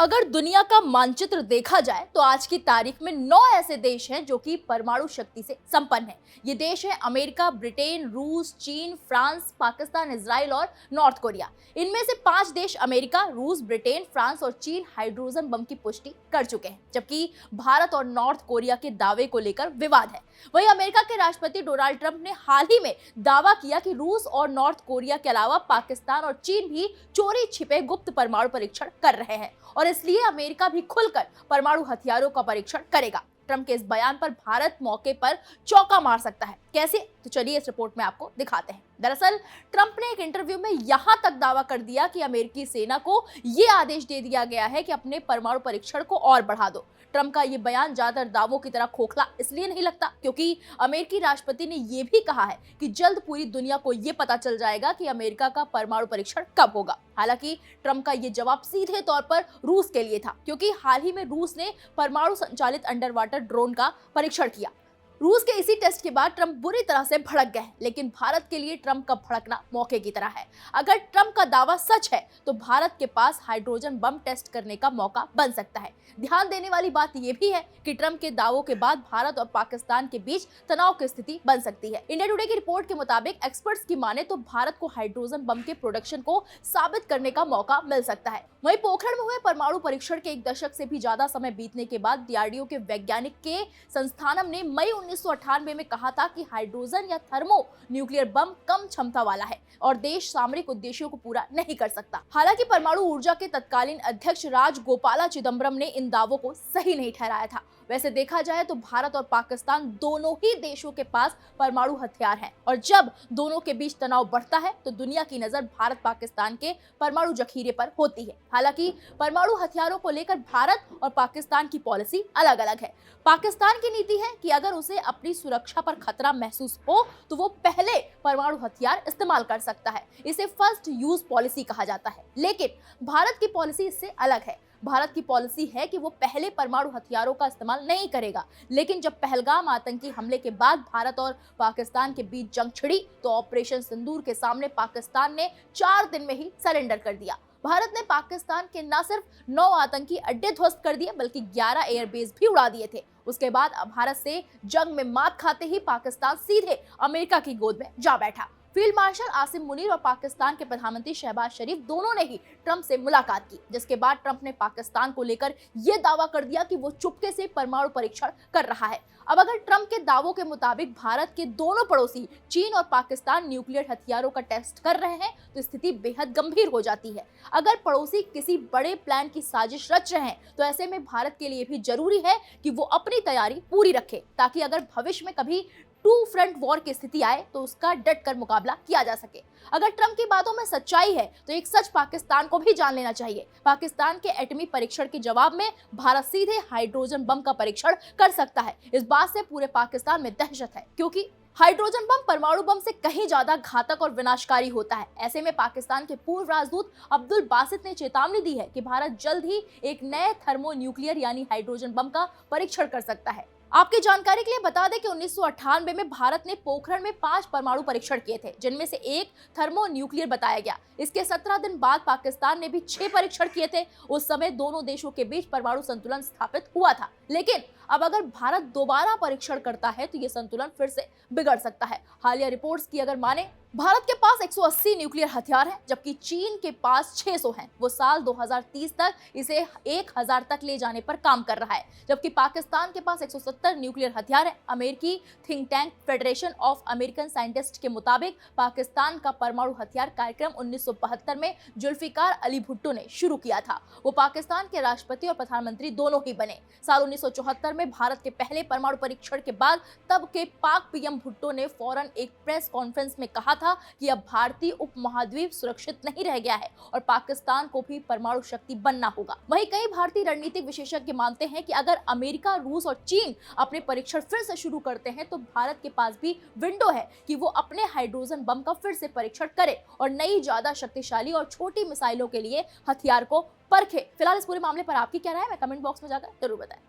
अगर दुनिया का मानचित्र देखा जाए तो आज की तारीख में 9 ऐसे देश हैं जो कि परमाणु शक्ति से संपन्न हैं। ये देश है अमेरिका, ब्रिटेन, रूस, चीन, फ्रांस, पाकिस्तान, इजराइल और नॉर्थ कोरिया। इनमें से 5 देश अमेरिका, रूस, ब्रिटेन, फ्रांस और चीन हाइड्रोजन बम की पुष्टि कर चुके हैं, जबकि भारत और नॉर्थ कोरिया के दावे को लेकर विवाद है। वहीं अमेरिका के राष्ट्रपति डोनाल्ड ट्रंप ने हाल ही में दावा किया कि रूस और नॉर्थ कोरिया के अलावा पाकिस्तान और चीन भी चोरी छिपे गुप्त परमाणु परीक्षण कर रहे हैं और इसलिए अमेरिका भी खुलकर परमाणु हथियारों का परीक्षण करेगा। ट्रंप के इस बयान पर भारत मौके पर चौका मार सकता है। कैसे? तो चलिए इस रिपोर्ट में आपको दिखाते हैं। दरअसल ट्रंप ने एक इंटरव्यू में यहां तक दावा कर दिया कि अमेरिकी सेना को यह आदेश दे दिया गया है कि अपने परमाणु परीक्षण को और बढ़ा दो। ट्रंप का यह बयान ज्यादातर दावों की तरह खोखला इसलिए नहीं लगता क्योंकि अमेरिकी राष्ट्रपति ने यह भी कहा है कि जल्द पूरी दुनिया को यह पता चल जाएगा कि अमेरिका का परमाणु परीक्षण कब होगा। हालांकि ट्रंप का यह जवाब सीधे तौर पर रूस के लिए था, क्योंकि हाल ही में रूस ने परमाणु संचालित अंडर वाटर ड्रोन का परीक्षण किया। रूस के इसी टेस्ट के बाद ट्रंप बुरी तरह से भड़क गए, लेकिन भारत के लिए ट्रंप का भड़कना मौके की तरह है। अगर ट्रंप का दावा सच है तो भारत के पास हाइड्रोजन बम टेस्ट करने का मौका बन सकता है। ध्यान देने वाली बात यह भी है कि ट्रंप के दावों के बाद भारत और पाकिस्तान के बीच तनाव की स्थिति बन सकती है। इंडिया टुडे की रिपोर्ट के मुताबिक एक्सपर्ट्स की माने तो भारत को हाइड्रोजन बम के प्रोडक्शन को साबित करने का मौका मिल सकता है। वहीं पोखरण में हुए परमाणु परीक्षण के 1 दशक से भी ज्यादा समय बीतने के बाद डीआरडीओ के वैज्ञानिक के संस्थानम ने मई 1998 में कहा था कि हाइड्रोजन या थर्मो न्यूक्लियर बम कम क्षमता वाला है और देश सामरिक उद्देश्यों को पूरा नहीं कर सकता। हालांकि परमाणु ऊर्जा के तत्कालीन अध्यक्ष राजगोपाला चिदम्बरम ने इन दावों को सही नहीं ठहराया था। वैसे देखा जाए तो भारत और पाकिस्तान दोनों ही देशों के पास परमाणु हथियार हैं और जब दोनों के बीच तनाव बढ़ता है तो दुनिया की नजर भारत पाकिस्तान के परमाणु जखीरे पर होती है। हालांकि परमाणु हथियारों को लेकर भारत और पाकिस्तान की पॉलिसी अलग अलग है। पाकिस्तान की नीति है कि अगर उसे अपनी सुरक्षा पर खतरा महसूस हो तो वो पहले परमाणु हथियार इस्तेमाल कर सकता है। इसे फर्स्ट यूज पॉलिसी कहा जाता है। लेकिन भारत की पॉलिसी इससे अलग है। भारत की पॉलिसी है कि वो पहले परमाणु हथियारों का इस्तेमाल नहीं करेगा, लेकिन जब पहलगाम आतंकी हमले के बाद भारत और पाकिस्तान के बीच जंग छिड़ी तो ऑपरेशन सिंदूर के सामने पाकिस्तान ने 4 दिन में ही सरेंडर कर दिया। भारत ने पाकिस्तान के न सिर्फ 9 आतंकी अड्डे ध्वस्त कर दिए बल्कि 11 एयरबेस भी उड़ा दिए थे। उसके बाद भारत से जंग में मात खाते ही पाकिस्तान सीधे अमेरिका की गोद में जा बैठा। फील्ड मार्शल आसिम मुनीर और पाकिस्तान के प्रधानमंत्री शहबाज शरीफ दोनों ने ही ट्रंप से मुलाकात की, जिसके बाद ट्रंप ने पाकिस्तान को लेकर यह दावा कर दिया कि वो चुपके से परमाणु परीक्षण कर रहा है। अब अगर ट्रंप के दावों के मुताबिक भारत के दोनों पड़ोसी चीन और पाकिस्तान न्यूक्लियर हथियारों का टेस्ट कर रहे हैं तो स्थिति बेहद गंभीर हो जाती है। अगर पड़ोसी किसी बड़े प्लान की साजिश रच रहे हैं तो ऐसे में भारत के लिए भी जरूरी है कि वो अपनी तैयारी पूरी रखे, ताकि अगर भविष्य में कभी 2 फ्रंट वॉर की स्थिति आए तो उसका डट कर मुकाबला किया जा सके। अगर ट्रंप की बातों में सच्चाई है तो एक सच पाकिस्तान को भी जान लेना चाहिए। पाकिस्तान के एटमी परीक्षण के जवाब में भारत सीधे हाइड्रोजन बम का परीक्षण कर सकता है। इस बात से पूरे पाकिस्तान में दहशत है, क्योंकि हाइड्रोजन बम परमाणु बम से कहीं ज्यादा घातक और विनाशकारी होता है। ऐसे में पाकिस्तान के पूर्व राजदूत अब्दुल बासित ने चेतावनी दी है कि भारत जल्द ही एक नए थर्मो न्यूक्लियर यानी हाइड्रोजन बम का परीक्षण कर सकता है। आपकी जानकारी के लिए बता दें कि 1998 में भारत ने पोखरण में 5 परमाणु परीक्षण किए थे, जिनमें से एक थर्मो न्यूक्लियर बताया गया। इसके 17 दिन बाद पाकिस्तान ने भी 6 परीक्षण किए थे। उस समय दोनों देशों के बीच परमाणु संतुलन स्थापित हुआ था, लेकिन अब अगर भारत दोबारा परीक्षण करता है तो ये संतुलन फिर से बिगड़ सकता है। हालिया रिपोर्ट्स की अगर माने भारत के पास 180 न्यूक्लियर हथियार हैं, जबकि चीन के पास 600 हैं। वो साल 2030 तक इसे 1000 तक ले जाने पर काम कर रहा है, जबकि पाकिस्तान के पास 170 न्यूक्लियर हथियार हैं। अमेरिकी think tank federation of American scientist के मुताबिक पाकिस्तान का परमाणु हथियार कार्यक्रम 1972 में जुल्फिकार अली भुट्टो ने शुरू किया था। वो पाकिस्तान के राष्ट्रपति और प्रधानमंत्री दोनों ही बने। साल 1974 में भारत के पहले परमाणु परीक्षण के बाद तब के पाक पीएम भुट्टो ने फौरन एक प्रेस कॉन्फ्रेंस में कहा था कि अब भारतीय उपमहाद्वीप सुरक्षित नहीं रह गया है और पाकिस्तान को भी परमाणु शक्ति बनना होगा। वहीं कई भारतीय रणनीतिक विशेषज्ञ मानते हैं कि अगर अमेरिका, रूस और चीन अपने परीक्षण फिर से शुरू करते हैं तो भारत के पास भी विंडो है कि वो अपने हाइड्रोजन बम का फिर से परीक्षण करे और नई ज्यादा शक्तिशाली और छोटी मिसाइलों के लिए हथियार को परखे। फिलहाल इस पूरे मामले पर आपकी क्या राय है, मैं कमेंट बॉक्स में जाकर जरूर बताएं।